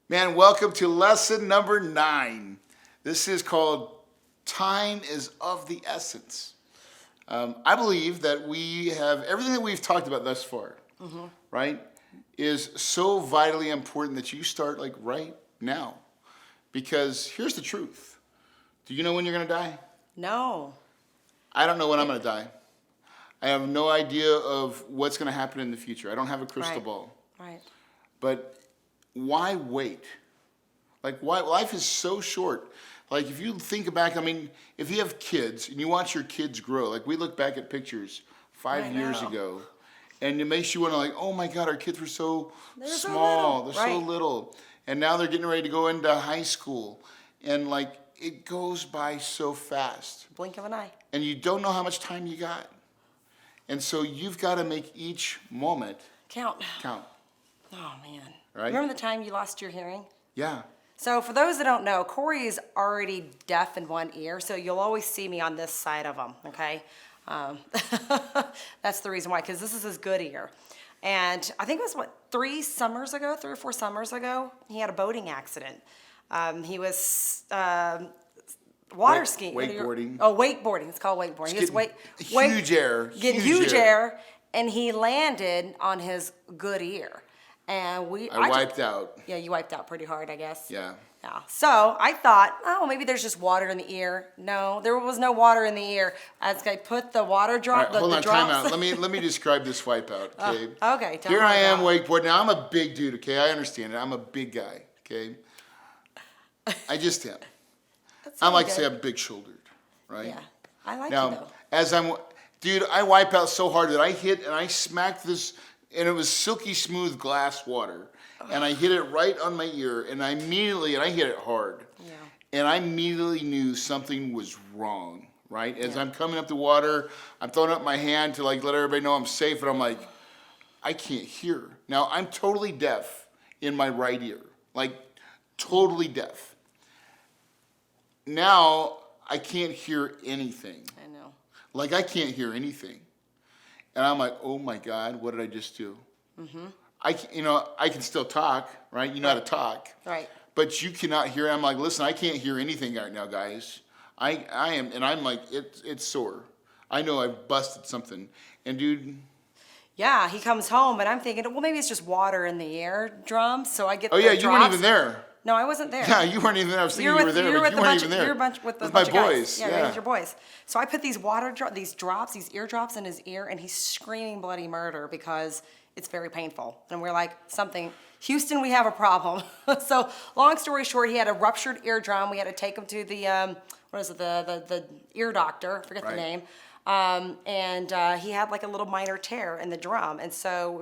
Man, welcome to lesson number 9. This is called Time is of the Essence. I believe that we have everything that we've talked about thus far, right, is so vitally important that you start like right now. Because here's the truth. Do you know when you're going to die? No. I don't know when I'm going to die. I have no idea of what's going to happen in the future. I don't have a crystal ball. Right. But why wait? Like, why? Life is so short. Like, if you think back, I mean, if you have kids and you watch your kids grow, like we look back at pictures 5 years ago, and it makes you want to like, oh my God, our kids were so small. They're so little. And now they're getting ready to go into high school. And like, it goes by so fast. Blink of an eye. And you don't know how much time you got. And so you've got to make each moment count. Oh, man. Right? Remember the time you lost your hearing? Yeah. So for those that don't know, Corey is already deaf in one ear, so you'll always see me on this side of him, okay? That's the reason why, because this is his good ear. And I think it was, 3 or 4 summers ago, he had a boating accident. He was water skiing. Wakeboarding. Oh, wakeboarding. It's called wakeboarding. He was Getting huge air, and he landed on his good ear. And I wiped out. Yeah, you wiped out pretty hard, I guess. Yeah. Yeah. So I thought, oh, maybe there's just water in the ear. No, there was no water in the ear. As I put the water drop, Hold on, time drops. out. Let me describe this wipeout, okay? Okay. Here I am wakeboarding. Now I'm a big dude, okay? I understand it. I'm a big guy, okay? I just am. I like to say I'm big-shouldered, right? Yeah. I like now, you though. Dude, I wipe out so hard that I hit and I smacked this, and it was silky smooth glass water. And I hit it right on my ear, and I hit it hard. Yeah. And I immediately knew something was wrong, right? As I'm coming up the water, I'm throwing up my hand to like let everybody know I'm safe, and I'm like, I can't hear. Now, I'm totally deaf in my right ear, like totally deaf. Now, I can't hear anything. I know. Like, I can't hear anything. And I'm like, oh my God, what did I just do? I can still talk, right? You know how to talk. Right. But you cannot hear. I'm like, listen, I can't hear anything right now, guys. I am, and I'm like, it's sore. I know I've busted something. And dude. Yeah, he comes home, and I'm thinking, well, maybe it's just water in the eardrum, so I get Oh, the yeah, drops. you weren't even there. No, I wasn't there. Yeah, you weren't even there. I was thinking you were there, but you weren't even there. You were with my bunch of boys. guys. Yeah, with your boys. So I put these these eardrops in his ear, and he's screaming bloody murder because it's very painful. And we're like, Houston, we have a problem. So long story short, he had a ruptured eardrum. We had to take him to the, the ear doctor, I forget the name. And he had like a little minor tear in the drum, and so it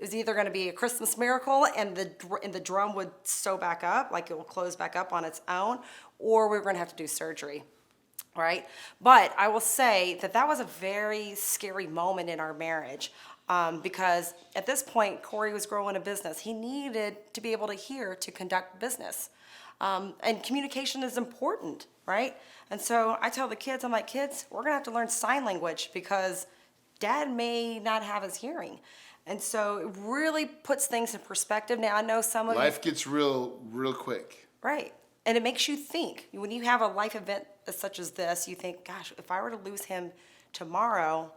was either gonna be a Christmas miracle, and the drum would sew back up, like it will close back up on its own, or we were gonna have to do surgery, right? But I will say that was a very scary moment in our marriage, because at this point, Corey was growing a business. He needed to be able to hear to conduct business. And communication is important, right? And so I tell the kids, I'm like, kids, we're gonna have to learn sign language because dad may not have his hearing. And so it really puts things in perspective. Now I know some of Life gets real quick. Right. And it makes you think. When you have a life event such as this, you think, gosh, if I were to lose him tomorrow,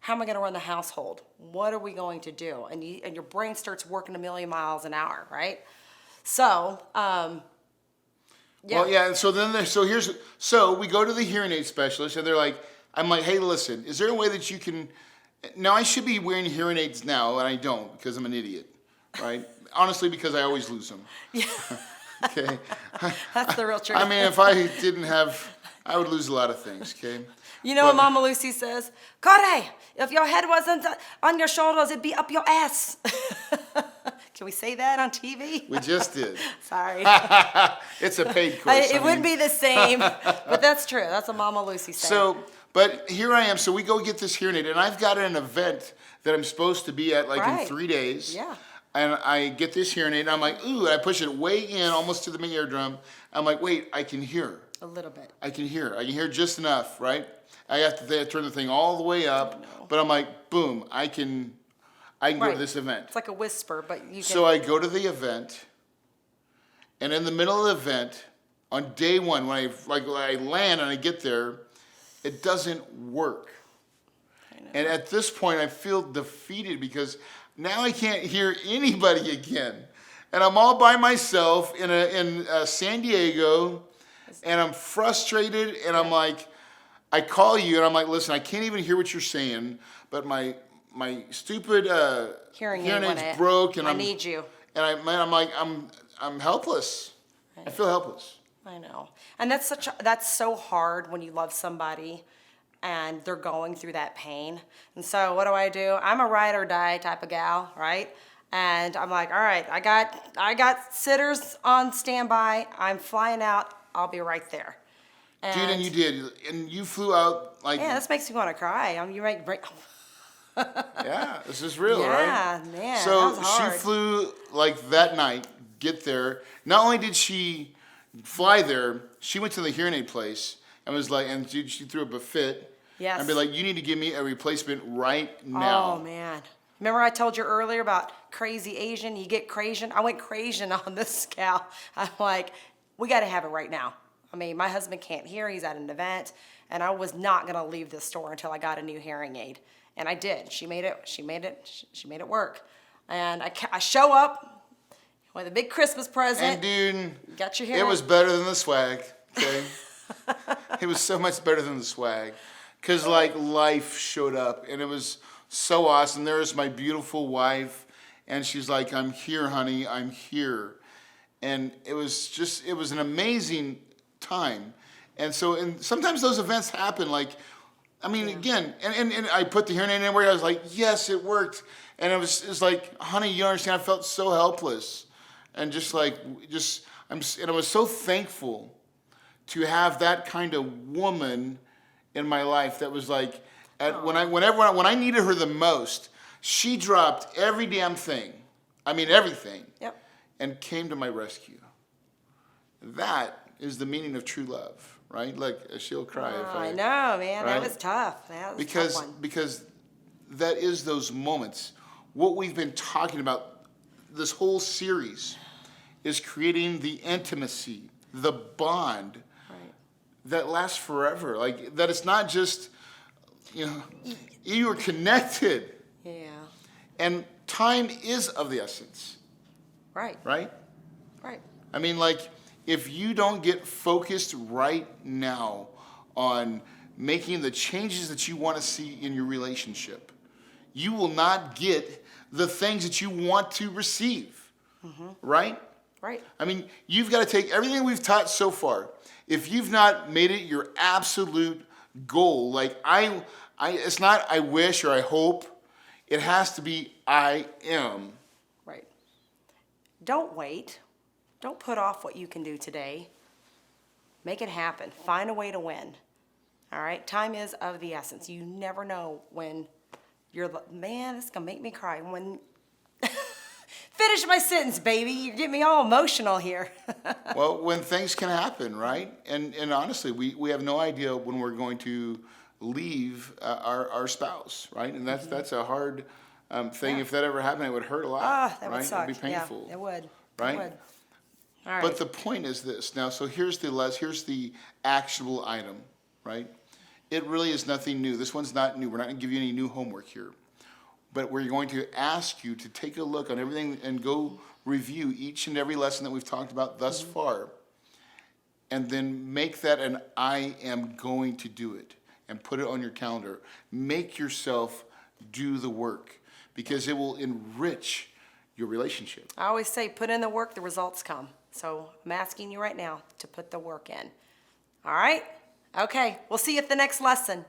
how am I gonna run the household? What are we going to do? And your brain starts working a million miles an hour, right? So, yeah. Well, yeah, and so we go to the hearing aid specialist, and they're like, I'm like, hey, listen, is there a way that you can, now I should be wearing hearing aids now, and I don't because I'm an idiot, right? Honestly, because I always lose them. Yeah. Okay. That's the real truth. I mean, if I didn't have, I would lose a lot of things, okay? You know what Mama Lucy says? Corey, if your head wasn't on your shoulders, it'd be up your ass. Can we say that on TV? We just did. Sorry. It's a paid course. It wouldn't be the same, but that's true. That's what Mama Lucy said. So, but here I am. So we go get this hearing aid, and I've got an event that I'm supposed to be at in 3 days. Yeah. And I get this hearing aid, and I'm like, ooh, and I push it way in, almost to the eardrum. I'm like, wait, I can hear. A little bit. I can hear just enough, right? I have to turn the thing all the way up, but I'm like, boom, I can go to this event. It's like a whisper, but you can. So I go to the event, And in the middle of the event, on day one, when I land and I get there, it doesn't work. And at this point, I feel defeated because now I can't hear anybody again. And I'm all by myself in San Diego, and I'm frustrated, and I'm like, I call you, and I'm like, listen, I can't even hear what you're saying, but my stupid Hearing aid's broke, and I need you. And I'm like, I'm helpless. I feel helpless. I know. And that's so hard when you love somebody and they're going through that pain. And so what do? I'm a ride or die type of gal, right? And I'm like, all right, I got sitters on standby. I'm flying out. I'll be right there. Dude, and you did. And you flew out like... Yeah, this makes me want to cry. You might break... Yeah, this is real, right? Yeah, man, so that was hard. she flew like that night, get there. Not only did she fly there, she went to the hearing aid place and was like, and she threw up a fit. Yes. And be like, you need to give me a replacement right now. Oh, man. Remember I told you earlier about crazy Asian? You get Cajun. I went Cajun on this gal. I'm like, we got to have it right now. I mean, my husband can't hear. He's at an event. And I was not going to leave this store until I got a new hearing aid. And I did. She made it work. And I show up with a big Christmas present. And dude, got your hearing. It was better than the swag, okay? It was so much better than the swag. Because, like, life showed up, and it was so awesome. There's my beautiful wife, and she's like, I'm here, honey, I'm here. And it was an amazing time. And so, and sometimes those events happen, like, I mean, again, and I put the hearing aid in where I was like, yes, it worked. And it was like, honey, you understand, I felt so helpless. And I was so thankful to have that kind of woman in my life that was like, when I needed her the most, she dropped every damn thing. I mean, everything. Yep. And came to my rescue. That is the meaning of true love, right? Like, she'll cry if I know, man. Right? That was tough. That was a tough one. Because that is those moments. What we've been talking about this whole series is creating the intimacy, the bond that lasts forever. Like, that it's not just, you are connected. Yeah. And time is of the essence. Right. Right? Right. I mean, like, if you don't get focused right now on making the changes that you want to see in your relationship, you will not get the things that you want to receive. Mm-hmm. Right? Right. I mean, you've got to take everything we've taught so far. If you've not made it your absolute goal, like it's not I wish or I hope. It has to be I am. Right. Don't wait. Don't put off what you can do today. Make it happen. Find a way to win. All right? Time is of the essence. You never know when man, this is going to make me cry. When finish my sentence, baby. You get me all emotional here. Well, when things can happen, right? And honestly, we have no idea when we're going to leave our spouse, right? And that's a hard thing. Yeah. If that ever happened, it would hurt a lot. That right? would suck. It'd be painful. Yeah, it would. Right? It would. All right. But the point is this. Now, so here's the actionable item, right? It really is nothing new. This one's not new. We're not going to give you any new homework here. But we're going to ask you to take a look on everything and go review each and every lesson that we've talked about thus far. And then make that an I am going to do it. And put it on your calendar. Make yourself do the work. Because it will enrich your relationship. I always say put in the work, the results come. So I'm asking you right now to put the work in. All right? Okay. We'll see you at the next lesson.